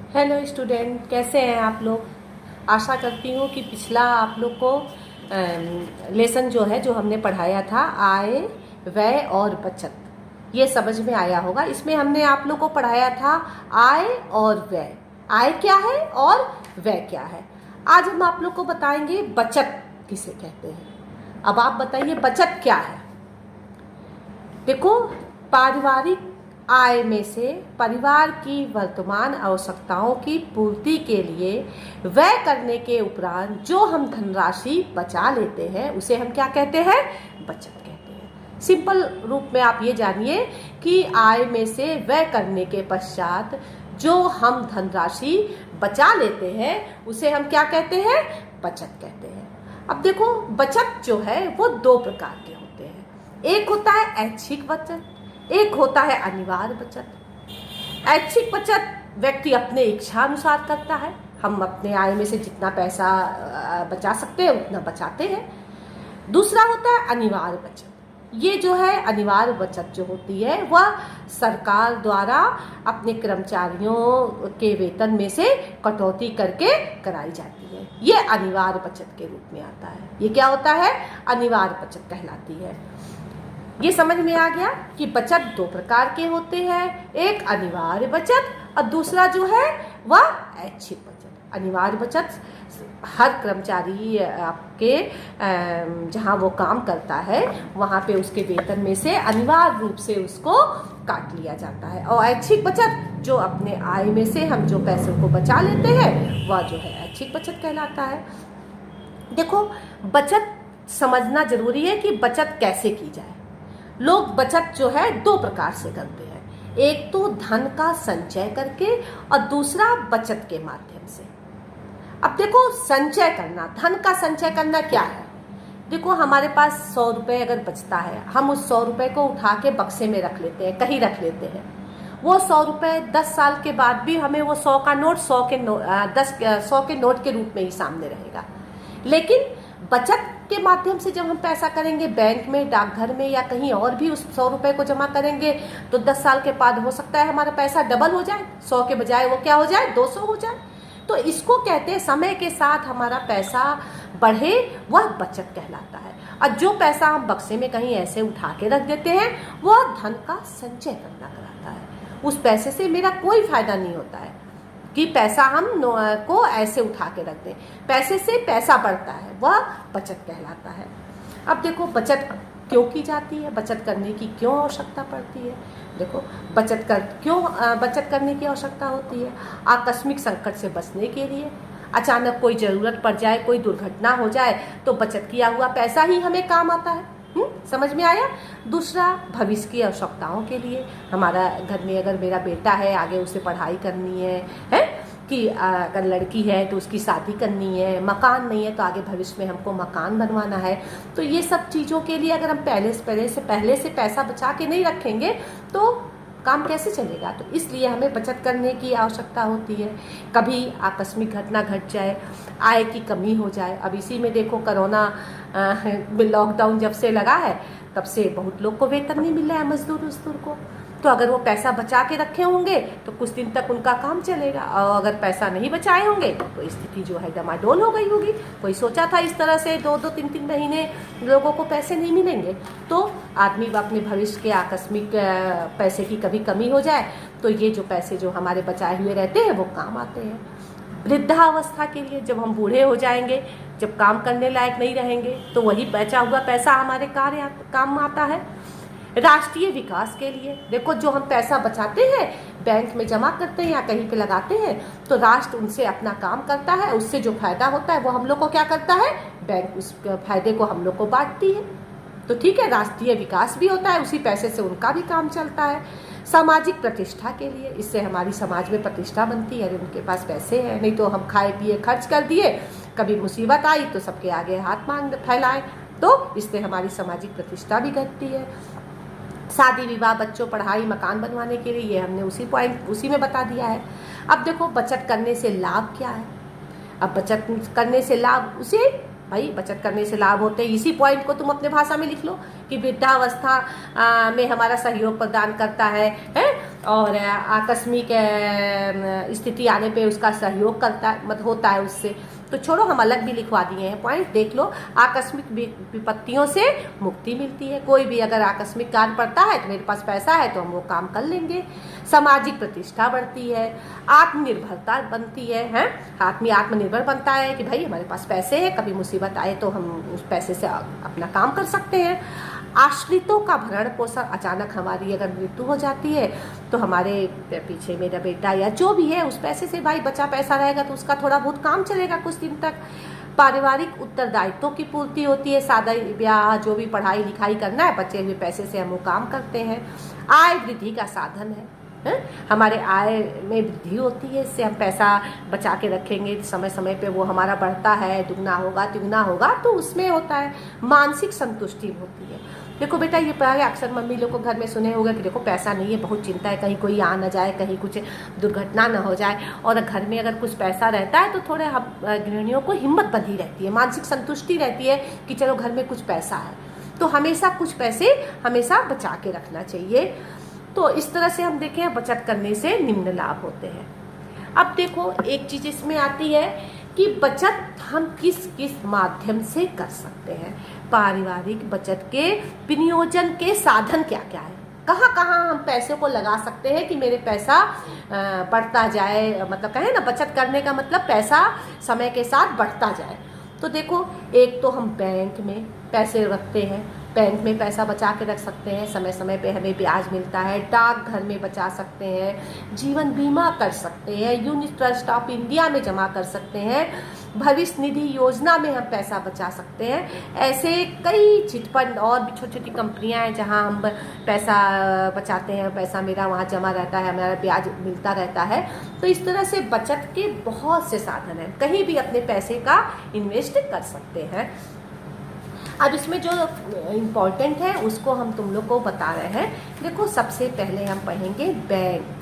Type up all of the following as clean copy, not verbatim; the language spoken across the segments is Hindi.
हेलो स्टूडेंट, कैसे हैं आप लोग। आशा करती हूँ कि पिछला आप लोग को लेसन जो हमने पढ़ाया था आय व्यय और बचत, ये समझ में आया होगा। इसमें हमने आप लोग को पढ़ाया था आय और व्यय। आय क्या है और व्यय क्या है। आज हम आप लोग को बताएंगे बचत किसे कहते हैं। अब आप बताइए बचत क्या है। देखो, पारिवारिक आय में से परिवार की वर्तमान आवश्यकताओं की पूर्ति के लिए व्यय करने के उपरांत जो हम धनराशि बचा लेते हैं उसे हम क्या कहते हैं, बचत कहते हैं। सिंपल रूप में आप ये जानिए कि आय में से व्यय करने के पश्चात जो हम धनराशि बचा लेते हैं उसे हम क्या कहते हैं, बचत कहते हैं। अब देखो, बचत जो है वो दो प्रकार के होते हैं। एक होता है ऐच्छिक बचत, एक होता है अनिवार्य बचत। ऐच्छिक बचत व्यक्ति अपने इच्छा अनुसार करता है। हम अपने आय में से जितना पैसा बचा सकते हैं उतना बचाते हैं। दूसरा होता है अनिवार्य बचत। ये जो है अनिवार्य बचत जो होती है वह सरकार द्वारा अपने कर्मचारियों के वेतन में से कटौती करके कराई जाती है। ये अनिवार्य बचत के रूप में आता है। ये क्या होता है, अनिवार्य बचत कहलाती है। ये समझ में आ गया कि बचत दो प्रकार के होते हैं, एक अनिवार्य बचत और दूसरा जो है वह ऐच्छिक बचत। अनिवार्य बचत हर कर्मचारी आपके जहाँ वो काम करता है वहाँ पे उसके वेतन में से अनिवार्य रूप से उसको काट लिया जाता है। और ऐच्छिक बचत जो अपने आय में से हम जो पैसों को बचा लेते हैं वह जो है ऐच्छिक बचत कहलाता है। देखो, बचत समझना जरूरी है कि बचत कैसे की जाए। लोग बचत जो है दो प्रकार से करते हैं, एक तो धन का संचय करके और दूसरा बचत के माध्यम से। अब देखो, संचय करना, धन का संचय करना क्या है। देखो, हमारे पास 100 रुपये अगर बचता है, हम उस 100 रुपये को उठा के बक्से में रख लेते हैं, कहीं रख लेते हैं। वो 100 रुपये 10 साल के बाद भी हमें वो 100 का नोट 100 के नोट के रूप में ही सामने रहेगा। लेकिन बचत के माध्यम से जब हम पैसा करेंगे बैंक में, डाकघर में या कहीं और भी उस 100 रुपये को जमा करेंगे तो 10 साल के बाद हो सकता है हमारा पैसा डबल हो जाए, 100 के बजाय वो क्या हो जाए, 200 हो जाए। तो इसको कहते हैं समय के साथ हमारा पैसा बढ़े, वह बचत कहलाता है। और जो पैसा हम बक्से में कहीं ऐसे उठा के रख देते हैं वह धन का संचय करना कहलाता है। उस पैसे से मेरा कोई फायदा नहीं होता है कि पैसा हम को ऐसे उठा के रख दें। पैसे से पैसा बढ़ता है, वह बचत कहलाता है। अब देखो, बचत क्यों की जाती है, बचत करने की क्यों आवश्यकता पड़ती है। देखो, बचत करने की आवश्यकता होती है, आकस्मिक संकट से बचने के लिए। अचानक कोई ज़रूरत पड़ जाए, कोई दुर्घटना हो जाए तो बचत किया हुआ पैसा ही हमें काम आता है। समझ में आया। दूसरा, भविष्य की आवश्यकताओं के लिए। हमारा घर में अगर मेरा बेटा है, आगे उसे पढ़ाई करनी है कि अगर लड़की है तो उसकी शादी करनी है, मकान नहीं है तो आगे भविष्य में हमको मकान बनवाना है। तो ये सब चीज़ों के लिए अगर हम पहले से पैसा बचा के नहीं रखेंगे तो काम कैसे चलेगा। तो इसलिए हमें बचत करने की आवश्यकता होती है। कभी आकस्मिक घटना घट जाए, आय की कमी हो जाए। अब इसी में देखो, कोरोना लॉकडाउन जब से लगा है तब से बहुत लोग को वेतन नहीं मिल रहा है, मजदूर को। तो अगर वो पैसा बचा के रखे होंगे तो कुछ दिन तक उनका काम चलेगा, और अगर पैसा नहीं बचाए होंगे तो स्थिति जो है डमाडोल हो गई होगी। कोई सोचा था इस तरह से 2-2, 3-3 महीने लोगों को पैसे नहीं मिलेंगे, तो आदमी अपने भविष्य के आकस्मिक पैसे की कभी कमी हो जाए तो ये जो पैसे जो हमारे बचाए हुए रहते हैं वो काम आते हैं। वृद्धावस्था के लिए, जब हम बूढ़े हो जाएंगे, जब काम करने लायक नहीं रहेंगे तो वही बचा हुआ पैसा हमारे काम आता है। राष्ट्रीय विकास के लिए, देखो, जो हम पैसा बचाते हैं बैंक में जमा करते हैं या कहीं पे लगाते हैं तो राष्ट्र उनसे अपना काम करता है, उससे जो फायदा होता है वो हम लोग को क्या करता है, बैंक उस फायदे को हम लोग को बांटती है। तो ठीक है, राष्ट्रीय विकास भी होता है, उसी पैसे से उनका भी काम चलता है। सामाजिक प्रतिष्ठा के लिए, इससे हमारी समाज में प्रतिष्ठा बनती है। अरे उनके पास पैसे हैं, नहीं तो हम खाए पिए खर्च कर दिए, कभी मुसीबत आई तो सबके आगे हाथ मांग फैलाएं, तो इससे हमारी सामाजिक प्रतिष्ठा भी घटती है। शादी विवाह, बच्चों पढ़ाई, मकान बनवाने के लिए, ये हमने उसी में बता दिया है। अब देखो, बचत करने से लाभ क्या है। अब बचत करने से लाभ, उसे भाई बचत करने से लाभ होते हैं, इसी पॉइंट को तुम अपने भाषा में लिख लो कि वृद्धावस्था में हमारा सहयोग प्रदान करता है और आकस्मिक स्थिति आने पे उसका सहयोग करता मतलब होता है उससे। तो छोड़ो, हम अलग भी लिखवा दिए हैं पॉइंट, देख लो। आकस्मिक विपत्तियों से मुक्ति मिलती है। कोई भी अगर आकस्मिक कार्य पड़ता है तो मेरे पास पैसा है तो हम वो काम कर लेंगे। सामाजिक प्रतिष्ठा बढ़ती है, आत्मनिर्भरता बनती है आदमी आत्मनिर्भर बनता है कि भाई हमारे पास पैसे हैं, कभी मुसीबत आए तो हम उस पैसे से अपना काम कर सकते हैं। आश्रितों का भरण पोषण, अचानक हमारी अगर मृत्यु हो जाती है तो हमारे पीछे मेरा बेटा या जो भी है उस पैसे से भाई बचा पैसा रहेगा तो उसका थोड़ा बहुत काम चलेगा कुछ दिन तक। पारिवारिक उत्तरदायित्वों की पूर्ति होती है, शादी ब्याह जो भी पढ़ाई लिखाई करना है बचे हुए पैसे से हम वो काम करते हैं। आय वृद्धि का साधन है, हमारे आय में वृद्धि होती है, इससे हम पैसा बचा के रखेंगे, समय समय पे वो हमारा बढ़ता है, दुगना होगा तिगुना होगा तो उसमें होता है। मानसिक संतुष्टि होती है। देखो बेटा, ये प्राय अक्सर मम्मी लोग को घर में सुने होगा कि देखो पैसा नहीं है, बहुत चिंता है, कहीं कोई आ न जाए, कहीं कुछ दुर्घटना न हो जाए। और घर में अगर कुछ पैसा रहता है तो थोड़े हम गृहिणियों को हिम्मत बंधी रहती है, मानसिक संतुष्टि रहती है कि चलो घर में कुछ पैसा है। तो हमेशा कुछ पैसे हमेशा बचा के रखना चाहिए। तो इस तरह से हम देखें बचत करने से निम्न लाभ होते हैं। अब देखो एक चीज इसमें आती है कि बचत हम किस किस माध्यम से कर सकते हैं। पारिवारिक बचत के विनियोजन के साधन क्या क्या है, कहाँ कहाँ हम पैसे को लगा सकते हैं कि मेरे पैसा बढ़ता जाए, मतलब कहें ना बचत करने का मतलब पैसा समय के साथ बढ़ता जाए। तो देखो, एक तो हम बैंक में पैसे रखते हैं, बैंक में पैसा बचा के रख सकते हैं, समय समय पे हमें ब्याज मिलता है। डाकघर में बचा सकते हैं, जीवन बीमा कर सकते हैं, यूनिट ट्रस्ट ऑफ इंडिया में जमा कर सकते हैं, भविष्य निधि योजना में हम पैसा बचा सकते हैं। ऐसे कई चिटफंड और भी छोटी छोटी कंपनियां हैं जहां हम पैसा बचाते हैं, पैसा मेरा वहां जमा रहता है, हमारा ब्याज मिलता रहता है। तो इस तरह से बचत के बहुत से साधन हैं, कहीं भी अपने पैसे का इन्वेस्ट कर सकते हैं। अब इसमें जो इम्पोर्टेंट है उसको हम तुम लोग को बता रहे हैं। देखो, सबसे पहले हम पढ़ेंगे बैंक।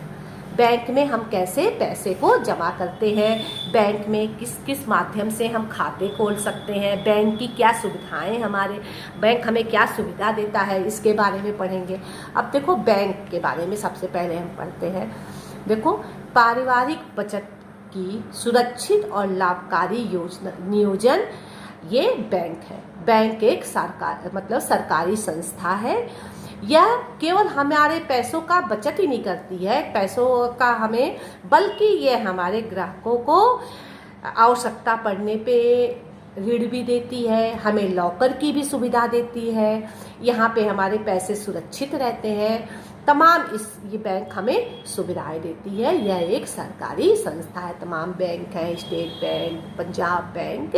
बैंक में हम कैसे पैसे को जमा करते हैं, बैंक में किस किस माध्यम से हम खाते खोल सकते हैं, बैंक की क्या सुविधाएं, हमारे बैंक हमें क्या सुविधा देता है, इसके बारे में पढ़ेंगे। अब देखो, बैंक के बारे में सबसे पहले हम पढ़ते हैं। देखो, पारिवारिक बचत की सुरक्षित और लाभकारी योजना नियोजन ये बैंक है। बैंक एक सरकारी संस्था है। यह केवल हमारे पैसों का बचत ही नहीं करती है, पैसों का हमें, बल्कि ये हमारे ग्राहकों को आवश्यकता पड़ने पे ऋण भी देती है, हमें लॉकर की भी सुविधा देती है, यहाँ पे हमारे पैसे सुरक्षित रहते हैं। तमाम ये बैंक हमें सुविधाएं देती है। यह एक सरकारी संस्था है। तमाम बैंक है, state bank, Punjab bank,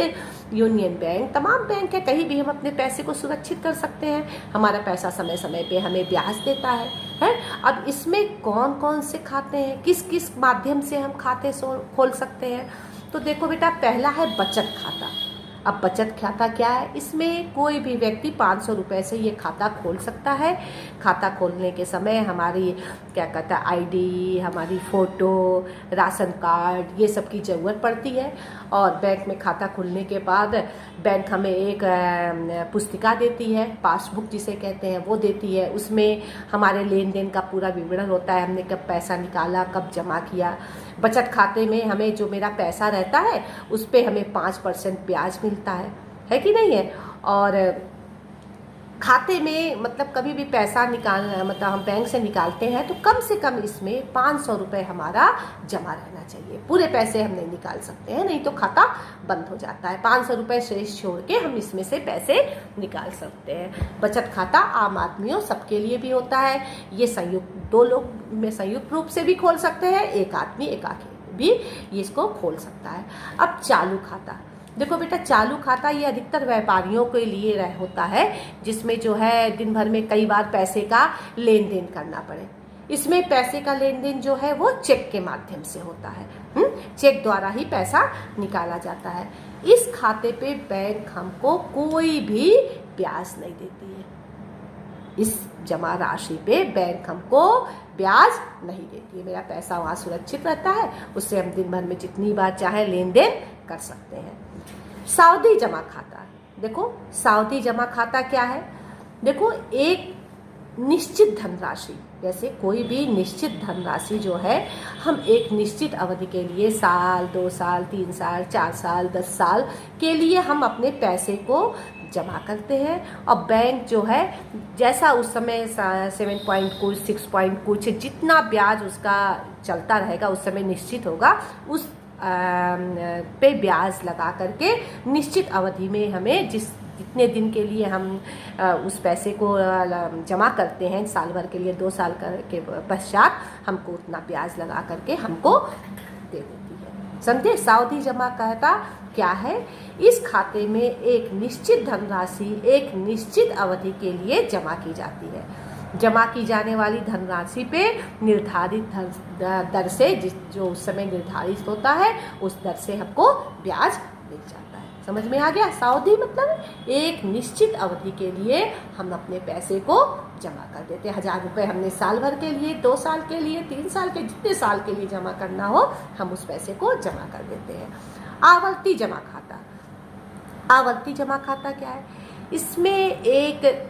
union bank, तमाम बैंक है। कहीं भी हम अपने पैसे को सुरक्षित कर सकते हैं, हमारा पैसा समय समय पे हमें ब्याज देता है। अब इसमें कौन कौन से खाते हैं, किस किस माध्यम से हम खाते खोल सकते हैं। तो देखो बेटा, पहला है बचत खाता। अब बचत खाता क्या है, इसमें कोई भी व्यक्ति 500 रुपये से ये खाता खोल सकता है। खाता खोलने के समय हमारी क्या कहता है आईडी, हमारी फ़ोटो, राशन कार्ड, ये सब की ज़रूरत पड़ती है। और बैंक में खाता खुलने के बाद बैंक हमें एक पुस्तिका देती है, पासबुक जिसे कहते हैं, वो देती है। उसमें हमारे लेन देन का पूरा विवरण होता है, हमने कब पैसा निकाला, कब जमा किया। बचत खाते में हमें जो मेरा पैसा रहता है उस पर हमें 5% ब्याज मिलता है कि नहीं है। और खाते में मतलब कभी भी पैसा निकालना, मतलब हम बैंक से निकालते हैं तो कम से कम इसमें 500 रुपये हमारा जमा रहना चाहिए। पूरे पैसे हम नहीं निकाल सकते हैं, नहीं तो खाता बंद हो जाता है। 500 रुपये शेष छोड़ के हम इसमें से पैसे निकाल सकते हैं। बचत खाता आम आदमियों सबके लिए भी होता है। ये संयुक्त, 2 लोग में संयुक्त रूप से भी खोल सकते हैं, एक आदमी एकाकी भी ये इसको खोल सकता है। अब चालू खाता। देखो बेटा, चालू खाता ये अधिकतर व्यापारियों के लिए होता है, जिसमें जो है दिन भर में कई बार पैसे का लेन देन करना पड़े। इसमें पैसे का लेन देन जो है वो चेक के माध्यम से होता है। चेक द्वारा ही पैसा निकाला जाता है। इस खाते पे बैंक हमको कोई भी ब्याज नहीं देती है। इस जमा राशि पे बैंक हमको ब्याज नहीं देती है। मेरा पैसा वहाँ सुरक्षित रहता है, उससे हम दिन भर में जितनी बार चाहे लेन देन कर सकते हैं। सावधि जमा खाता। देखो, सावधि जमा खाता क्या है। देखो, एक निश्चित धनराशि जैसे कोई भी निश्चित धनराशि जो है हम एक निश्चित अवधि के लिए, साल, 2 साल, 3 साल, 4 साल, 10 साल के लिए हम अपने पैसे को जमा करते हैं। और बैंक जो है जैसा उस समय 7 पॉइंट कुछ, 6 पॉइंट कुछ, जितना ब्याज उसका चलता रहेगा उस समय निश्चित होगा, उस पे ब्याज लगा करके निश्चित अवधि में हमें जितने दिन के लिए हम उस पैसे को जमा करते हैं, साल भर के लिए, 2 साल के पश्चात हमको उतना ब्याज लगा करके हमको दे देती है। समझे? सावधि जमा खाता क्या है? इस खाते में एक निश्चित धनराशि एक निश्चित अवधि के लिए जमा की जाती है। जमा की जाने वाली धनराशि पे निर्धारित दर से, जो उस समय निर्धारित होता है, उस दर से हमको ब्याज मिल जाता है। समझ में आ गया? सावधि मतलब एक निश्चित अवधि के लिए हम अपने पैसे को जमा कर देते हैं। 1000 रुपये हमने साल भर के लिए, 2 साल के लिए, 3 साल के, जितने साल के लिए जमा करना हो हम उस पैसे को जमा कर देते हैं। आवर्ती जमा खाता। आवर्ती जमा खाता क्या है? इसमें एक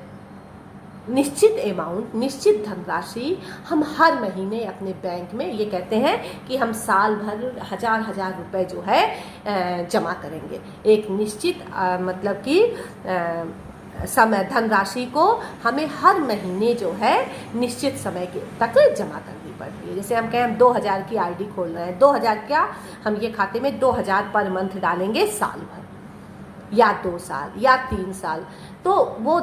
निश्चित अमाउंट, निश्चित धनराशि हम हर महीने अपने बैंक में, ये कहते हैं कि हम साल भर हजार रुपए जो है जमा करेंगे। एक निश्चित मतलब कि समय, धनराशि को हमें हर महीने जो है निश्चित समय के तक जमा करनी पड़ती है। जैसे हम कहें हम 2000 की आरडी खोल रहे हैं, 2000 क्या, हम ये खाते में 2000 पर मंथ डालेंगे साल भर या 2 साल या 3 साल, तो वो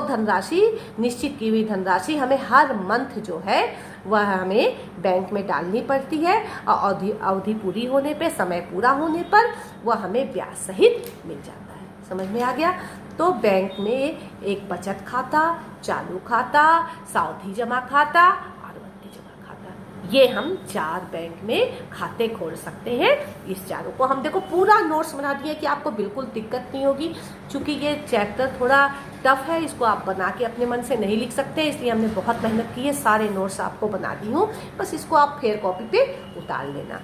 धनराशि, निश्चित की हुई धनराशि हमें हर मंथ जो है वह हमें बैंक में डालनी पड़ती है। और अवधि पूरी होने पे, समय पूरा होने पर वह हमें ब्याज सहित मिल जाता है। समझ में आ गया? तो बैंक में एक बचत खाता, चालू खाता, सावधि जमा खाता, ये हम 4 बैंक में खाते खोल सकते हैं। इस चारों को हम देखो पूरा नोट्स बना दिए कि आपको बिल्कुल दिक्कत नहीं होगी। चूँकि ये चैप्टर थोड़ा टफ है, इसको आप बना के अपने मन से नहीं लिख सकते, इसलिए हमने बहुत मेहनत की है। सारे नोट्स आपको बना दी हूँ, बस इसको आप फेयर कॉपी पे उतार लेना।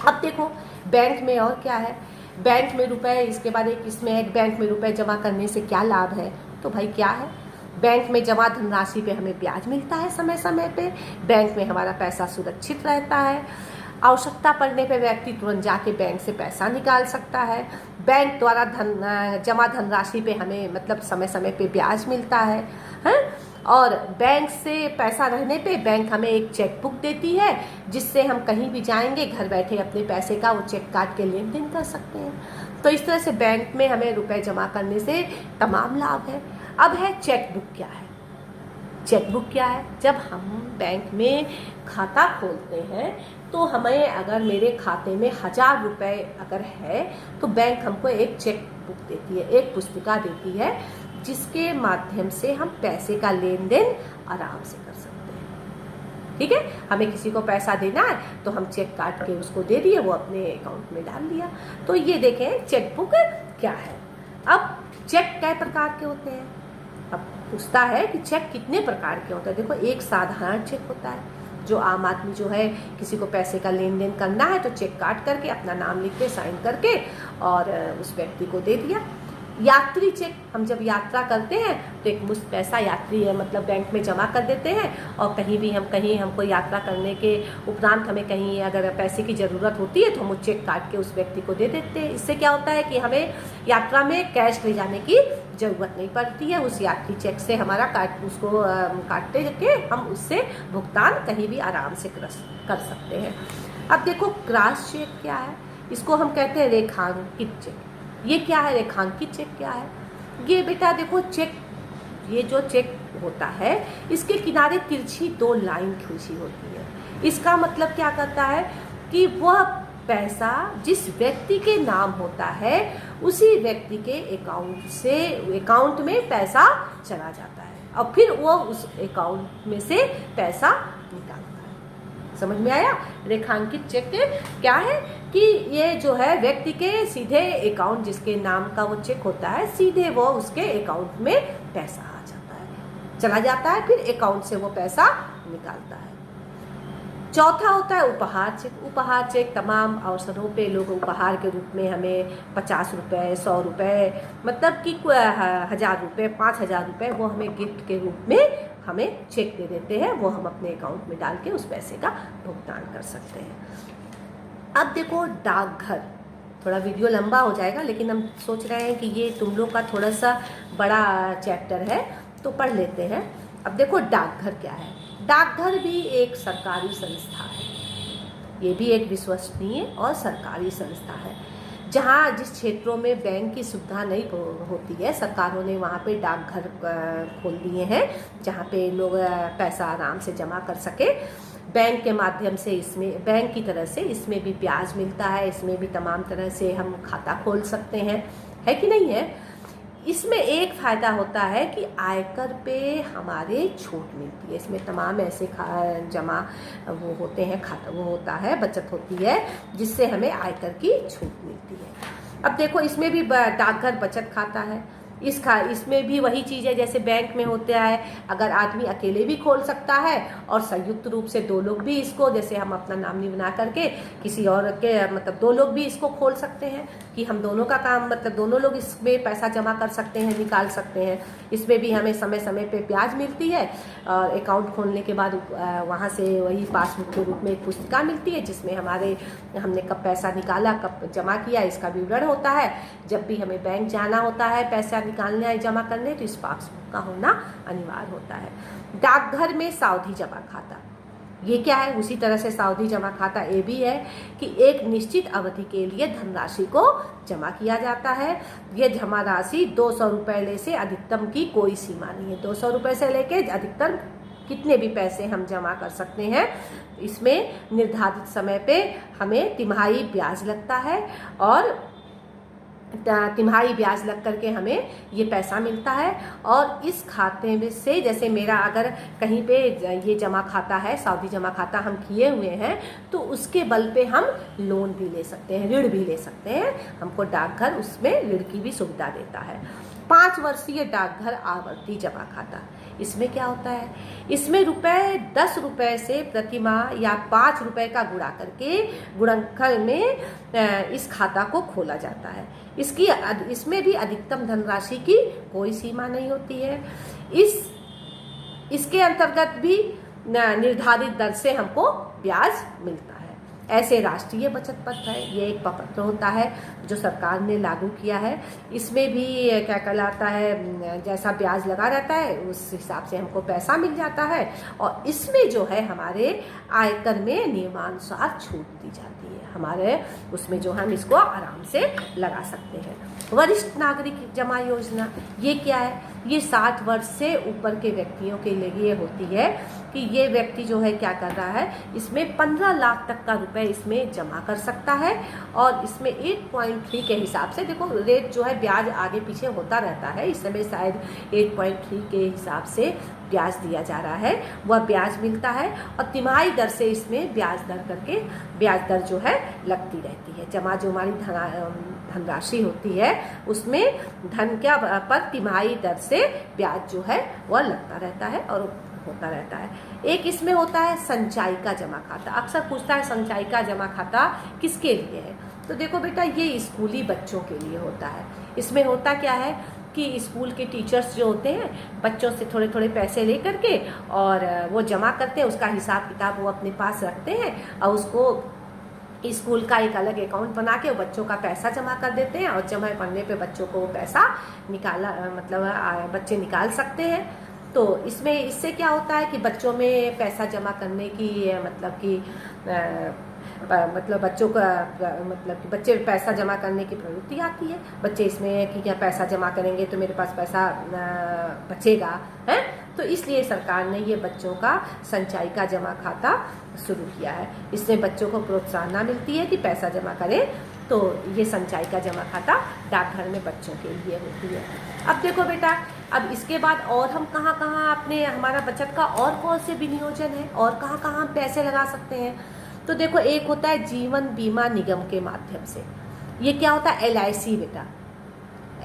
अब देखो बैंक में और क्या है। बैंक में रुपए, इसके बाद एक बैंक में रुपए जमा करने से क्या लाभ है? तो भाई क्या है, बैंक में जमा धनराशि पे हमें ब्याज मिलता है समय समय पे। बैंक में हमारा पैसा सुरक्षित रहता है। आवश्यकता पड़ने पे व्यक्ति तुरंत जाके बैंक से पैसा निकाल सकता है। बैंक द्वारा जमा धनराशि पे हमें मतलब समय समय पे ब्याज मिलता है, हैं? और बैंक से पैसा रहने पे बैंक हमें एक चेक बुक देती है, जिससे हम कहीं भी जाएंगे घर बैठे अपने पैसे का वो चेक काट के लेन देन कर सकते हैं। तो इस तरह से बैंक में हमें रुपए जमा करने से तमाम लाभ है। अब है चेक बुक क्या है? चेक बुक क्या है? जब हम बैंक में खाता खोलते हैं तो हमें, अगर मेरे खाते में 1000 रुपये अगर है तो बैंक हमको एक चेक बुक देती है, एक पुस्तिका देती है, जिसके माध्यम से हम पैसे का लेन देन आराम से कर सकते हैं। ठीक है? हमें किसी को पैसा देना है तो हम चेक काट के उसको दे दिए, वो अपने अकाउंट में डाल दिया। तो ये देखें चेक बुक क्या है। अब चेक कई प्रकार के होते हैं। अब पूछता है कि चेक कितने प्रकार के होते हैं। देखो, एक साधारण चेक होता है, जो आम आदमी जो है किसी को पैसे का लेन देन करना है तो चेक काट करके अपना नाम लिख के साइन करके और उस व्यक्ति को दे दिया। यात्री चेक, हम जब यात्रा करते हैं तो एक मुश्त पैसा यात्री है मतलब बैंक में जमा कर देते हैं, और कहीं हमको यात्रा करने के उपरांत हमें कहीं अगर पैसे की ज़रूरत होती है तो हम वो चेक काट के उस व्यक्ति को दे देते हैं। इससे क्या होता है कि हमें यात्रा में कैश ले जाने की ज़रूरत नहीं पड़ती है। उस यात्री चेक से हमारा उसको काटते के हम उससे भुगतान कहीं भी आराम से कर सकते हैं। अब देखो क्रॉस चेक क्या है? इसको हम कहते हैं रेखांकित चेक। ये क्या है? रेखांकित चेक क्या है? ये बेटा देखो चेक, ये जो चेक होता है इसके किनारे तिरछी 2 लाइन खींची होती है। इसका मतलब क्या करता है कि वह पैसा जिस व्यक्ति के नाम होता है उसी व्यक्ति के अकाउंट में पैसा चला जाता है और फिर वो उस अकाउंट में से पैसा निकालता है। समझ में आया? रेखांकित चेक क्या है कि ये जो है व्यक्ति के सीधे अकाउंट, जिसके नाम का वो चेक होता है, सीधे वो उसके अकाउंट में पैसा आ जाता है, चला जाता है, फिर अकाउंट से वो पैसा निकालता है। चौथा होता है उपहार चेक। उपहार चेक तमाम अवसरों पे लोग उपहार के रूप में हमें 50 रुपये, 100 रुपये, मतलब कि 1000 रुपये, 5000 रुपये वो हमें गिफ्ट के रूप में हमें चेक दे देते हैं, वो हम अपने अकाउंट में डाल के उस पैसे का भुगतान कर सकते हैं। अब देखो डाकघर, थोड़ा वीडियो लंबा हो जाएगा लेकिन हम सोच रहे हैं कि ये तुम लोग का थोड़ा सा बड़ा चैप्टर है तो पढ़ लेते हैं। अब देखो डाकघर क्या है। डाकघर भी एक सरकारी संस्था है, ये भी एक विश्वसनीय और सरकारी संस्था है। जहाँ जिस क्षेत्रों में बैंक की सुविधा नहीं होती है, सरकारों ने वहाँ पे डाकघर खोल दिए हैं जहाँ पे लोग पैसा आराम से जमा कर सके। बैंक के माध्यम से इसमें बैंक की तरह से इसमें भी ब्याज मिलता है, इसमें भी तमाम तरह से हम खाता खोल सकते हैं, है कि नहीं है। इसमें एक फ़ायदा होता है कि आयकर पे हमारे छूट मिलती है। इसमें तमाम ऐसे जमा वो होते हैं, खाता वो होता है, बचत होती है जिससे हमें आयकर की छूट मिलती है। अब देखो इसमें भी डाकघर बचत खाता है। इसमें भी वही चीज़ है जैसे बैंक में होता है, अगर आदमी अकेले भी खोल सकता है और संयुक्त रूप से दो लोग भी इसको, जैसे हम अपना नामनी बना करके किसी और के मतलब दो लोग भी इसको खोल सकते हैं कि हम दोनों का काम मतलब दोनों लोग इसमें पैसा जमा कर सकते हैं, निकाल सकते हैं। इसमें भी हमें समय समय पे ब्याज मिलती है और अकाउंट खोलने के बाद वहाँ से वही पासबुक के रूप में एक पुस्तिका मिलती है जिसमें हमने कब पैसा निकाला, कब जमा किया, इसका विवरण होता है। जब भी हमें बैंक जाना होता है पैसा निकालने या जमा करने तो इस पासबुक का होना अनिवार्य होता है। डाकघर में सावधि जमा खाता, ये क्या है, उसी तरह से सावधि जमा खाता ये भी है कि एक निश्चित अवधि के लिए धनराशि को जमा किया जाता है। ये जमा राशि 200 रुपये से अधिकतम की कोई सीमा नहीं है। 200 रुपये से लेके अधिकतम कितने भी पैसे हम जमा कर सकते हैं। इसमें निर्धारित समय पे हमें तिमाही ब्याज लगता है और तिमाही ब्याज लग करके हमें ये पैसा मिलता है। और इस खाते में से जैसे मेरा अगर कहीं पे ये जमा खाता है, सावधि जमा खाता हम किए हुए हैं तो उसके बल पे हम लोन भी ले सकते हैं, ऋण भी ले सकते हैं। हमको डाकघर उसमें ऋण की भी सुविधा देता है। 5 वर्षीय डाकघर आवर्ती जमा खाता, इसमें क्या होता है, इसमें ₹10 से प्रतिमाह या ₹5 का गुणा करके गुणनखल में इस खाता को खोला जाता है। इसमें भी अधिकतम धनराशि की कोई सीमा नहीं होती है। इसके अंतर्गत भी निर्धारित दर से हमको ब्याज मिलता है। ऐसे राष्ट्रीय बचत पत्र है, ये एक पत्र होता है जो सरकार ने लागू किया है। इसमें भी क्या कहलाता है, जैसा ब्याज लगा रहता है उस हिसाब से हमको पैसा मिल जाता है और इसमें जो है हमारे आयकर में नियमानुसार छूट दी जाती है। हमारे उसमें जो हम इसको आराम से लगा सकते हैं। वरिष्ठ नागरिक जमा योजना, ये क्या है, ये 60 वर्ष से ऊपर के व्यक्तियों के लिए होती है कि ये व्यक्ति जो है क्या कर रहा है, इसमें 15 लाख तक का रुपए इसमें जमा कर सकता है और इसमें 8.3 के हिसाब से, देखो रेट जो है ब्याज आगे पीछे होता रहता है, इस समय शायद 8.3 के हिसाब से ब्याज दिया जा रहा है, वह ब्याज मिलता है और तिमाही दर से इसमें ब्याज दर जो है लगती रहती है। जमा जो हमारी धनराशि होती है उसमें धन क्या पर तिमाही दर से ब्याज जो है वह लगता रहता है और होता रहता है। एक इसमें होता है संचयी का जमा खाता। अक्सर पूछता है संचयी का जमा खाता किसके लिए है, तो देखो बेटा ये स्कूली बच्चों के लिए होता है। इसमें होता क्या है कि स्कूल के टीचर्स जो होते हैं बच्चों से थोड़े थोड़े पैसे ले करके और वो जमा करते हैं, उसका हिसाब किताब वो अपने पास रखते हैं और उसको स्कूल का एक अलग अकाउंट बना के बच्चों का पैसा जमा कर देते हैं और जमा करने पे बच्चों को वो पैसा बच्चे निकाल सकते हैं। तो इससे क्या होता है कि बच्चों में पैसा जमा करने की बच्चों का कि बच्चे पैसा जमा करने की प्रवृत्ति आती है। बच्चे इसमें कि क्या पैसा जमा करेंगे तो मेरे पास पैसा बचेगा, है, तो इसलिए सरकार ने ये बच्चों का संचयी का जमा खाता शुरू किया है। इससे बच्चों को प्रोत्साहन मिलती है कि पैसा जमा करें, तो ये संचयी का जमा खाता डाकघर में बच्चों के लिए होती है। अब देखो बेटा, अब इसके बाद और हम कहाँ अपने हमारा बचत का और कौन से विनियोजन है और कहाँ हम पैसे लगा सकते हैं, तो देखो एक होता है जीवन बीमा निगम के माध्यम से। ये क्या होता है, LIC बेटा,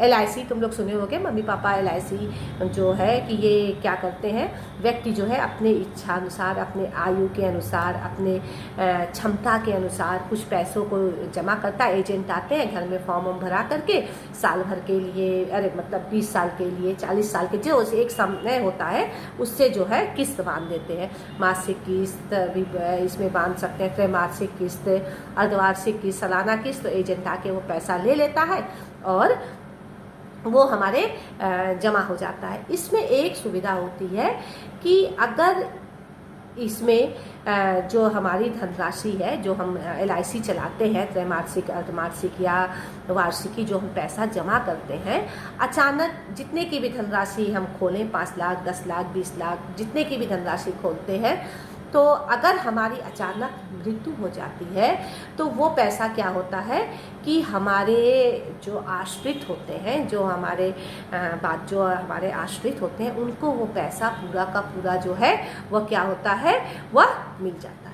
LIC तुम लोग सुने होंगे, मम्मी पापा LIC जो है कि ये क्या करते हैं, व्यक्ति जो है अपने इच्छा अनुसार, अपने आयु के अनुसार, अपने क्षमता के अनुसार कुछ पैसों को जमा करता है। एजेंट आते हैं घर में फॉर्म भरा करके साल भर के लिए, अरे मतलब 20 साल के लिए, 40 साल के, जो एक समय होता है उससे जो है किस्त बांध देते हैं। मासिक किस्त भी इसमें बांध सकते हैं, त्रैमासिक किस्त, अर्धवार्षिक किस्त, सालाना किस्त। तो एजेंट आके वो पैसा ले लेता है और वो हमारे जमा हो जाता है। इसमें एक सुविधा होती है कि अगर इसमें जो हमारी धनराशि है, जो हम LIC चलाते हैं, त्रैमासिक, अर्धमासिक या वार्षिकी जो हम पैसा जमा करते हैं, अचानक जितने की भी धनराशि हम खोलें, 5 लाख, 10 लाख, 20 लाख, जितने की भी धनराशि खोलते हैं, तो अगर हमारी अचानक मृत्यु हो जाती है तो वो पैसा क्या होता है कि हमारे जो आश्रित होते हैं, जो हमारे जो हमारे आश्रित होते हैं, उनको वो पैसा पूरा का पूरा जो है वह क्या होता है, वह मिल जाता है।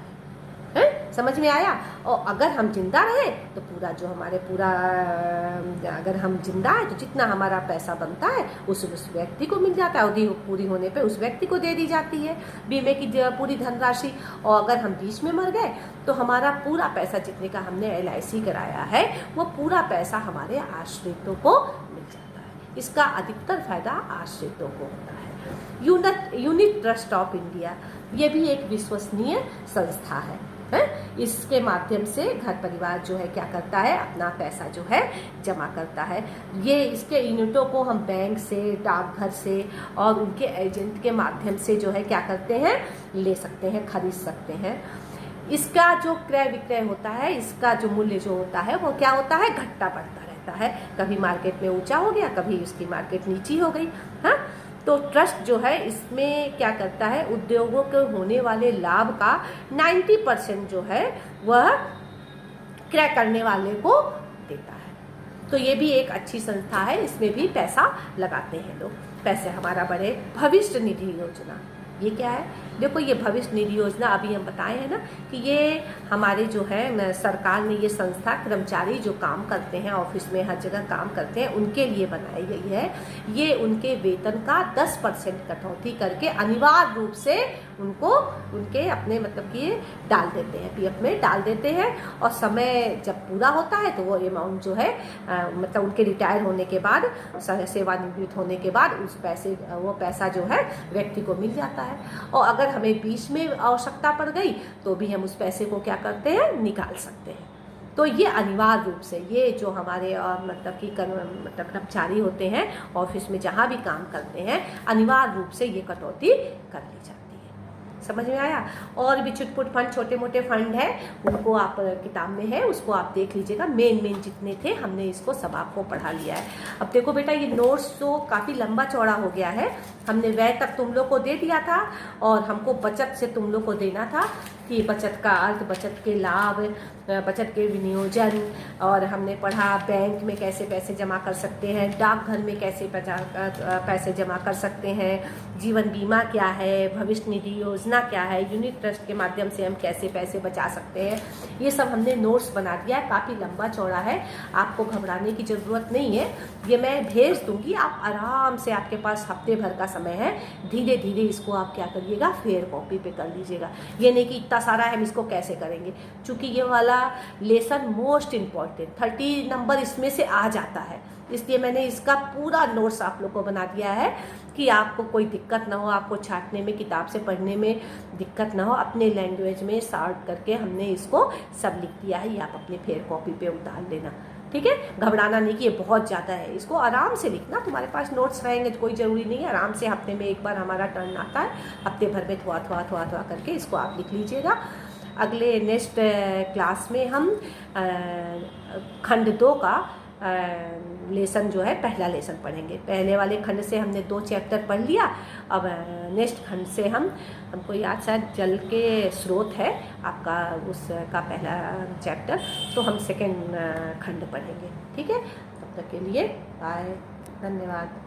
समझ में आया? और अगर हम जिंदा रहे तो पूरा जो हमारे पूरा, अगर हम जिंदा है तो जितना हमारा पैसा बनता है उस व्यक्ति को मिल जाता है, और पूरी होने पे उस व्यक्ति को दे दी जाती है बीमे की पूरी धनराशि। और अगर हम बीच में मर गए तो हमारा पूरा पैसा जितने का हमने LIC कराया है वो पूरा पैसा हमारे आश्रितों को मिल जाता है। इसका अधिकतर फायदा आश्रितों को होता है। यूनिट ट्रस्ट ऑफ इंडिया, ये भी एक विश्वसनीय संस्था है। इसके माध्यम से घर परिवार जो है क्या करता है, अपना पैसा जो है जमा करता है। ये इसके यूनिटों को हम बैंक से, डाकघर से और उनके एजेंट के माध्यम से जो है क्या करते हैं, ले सकते हैं, खरीद सकते हैं। इसका जो क्रय विक्रय होता है, इसका जो मूल्य जो होता है वो क्या होता है, घटता बढ़ता रहता है। कभी मार्केट में ऊंचा हो गया, कभी उसकी मार्केट नीची हो गई। हाँ, तो ट्रस्ट जो है इसमें क्या करता है, उद्योगों के होने वाले लाभ का 90% जो है वह क्रय करने वाले को देता है। तो ये भी एक अच्छी संस्था है, इसमें भी पैसा लगाते हैं लोग। पैसे हमारा बढ़े। भविष्य निधि योजना, ये क्या है? देखो, ये भविष्य निधि योजना अभी हम बताए हैं ना कि ये हमारे जो है सरकार ने ये संस्था कर्मचारी जो काम करते हैं, ऑफिस में हर जगह काम करते हैं, उनके लिए बनाई गई है। ये उनके वेतन का 10% कटौती करके अनिवार्य रूप से उनको उनके अपने मतलब कि डाल देते हैं, PF में डाल देते हैं। और समय जब पूरा होता है तो वो अमाउंट जो है मतलब उनके रिटायर होने के बाद, सेवानिवृत्त होने के बाद वो पैसा जो है व्यक्ति को मिल जाता है। और अगर हमें बीच में आवश्यकता पड़ गई तो भी हम उस पैसे को क्या करते हैं, निकाल सकते हैं। तो ये अनिवार्य रूप से ये जो हमारे मतलब कि कर्मचारी होते हैं ऑफिस में जहाँ भी काम करते हैं, अनिवार्य रूप से ये कटौती कर ली जाती है। समझ में आया? और भी छुटपुट फंड, छोटे मोटे फंड है, उनको आप किताब में है, उसको आप देख लीजिएगा। मेन जितने थे हमने इसको सब आपको पढ़ा लिया है। अब देखो बेटा, ये नोट्स तो काफ़ी लंबा चौड़ा हो गया है। हमने व्यय तक तुम लोग को दे दिया था और हमको बचत से तुम लोग को देना था कि बचत का अर्थ, बचत के लाभ, बचत के विनियोजन, और हमने पढ़ा बैंक में कैसे पैसे जमा कर सकते हैं, डाकघर में कैसे पैसे जमा कर सकते हैं, जीवन बीमा क्या है, भविष्य निधि योजना क्या है, यूनिट ट्रस्ट के माध्यम से हम कैसे पैसे बचा सकते हैं। ये सब हमने नोट्स बना दिया है, काफ़ी लंबा चौड़ा है, आपको घबराने की ज़रूरत नहीं है। ये मैं भेज दूंगी, आप आराम से, आपके पास हफ्ते भर का समय है, धीरे धीरे इसको आप क्या करिएगा, फेयर कॉपी पे कर लीजिएगा। ये नहीं कि इतना सारा है हम इसको कैसे करेंगे, क्योंकि ये वाला लेसन मोस्ट इम्पॉर्टेंट 30 नंबर इसमें से आ जाता है, इसलिए मैंने इसका पूरा नोट्स आप लोग को बना दिया है कि आपको कोई दिक्कत ना हो, आपको छांटने में, किताब से पढ़ने में दिक्कत ना हो। अपने लैंग्वेज में शॉर्ट करके हमने इसको सब लिख दिया है, ये आप अपने फेयर कॉपी पे उतार लेना, ठीक है? घबराना नहीं कि ये बहुत ज़्यादा है, इसको आराम से लिखना। तुम्हारे पास नोट्स रहेंगे तो कोई ज़रूरी नहीं है, आराम से हफ्ते में एक बार हमारा टर्न आता है, हफ्ते भर में थोड़ा करके इसको आप लिख लीजिएगा। अगले नेक्स्ट क्लास में हम खंड 2 का लेसन जो है, पहला लेसन पढ़ेंगे। पहले वाले खंड से हमने 2 चैप्टर पढ़ लिया, अब नेक्स्ट खंड से हमको याद शायद जल के स्रोत है आपका, उसका पहला चैप्टर, तो हम सेकेंड खंड पढ़ेंगे, ठीक है? तब तक के लिए बाय, धन्यवाद।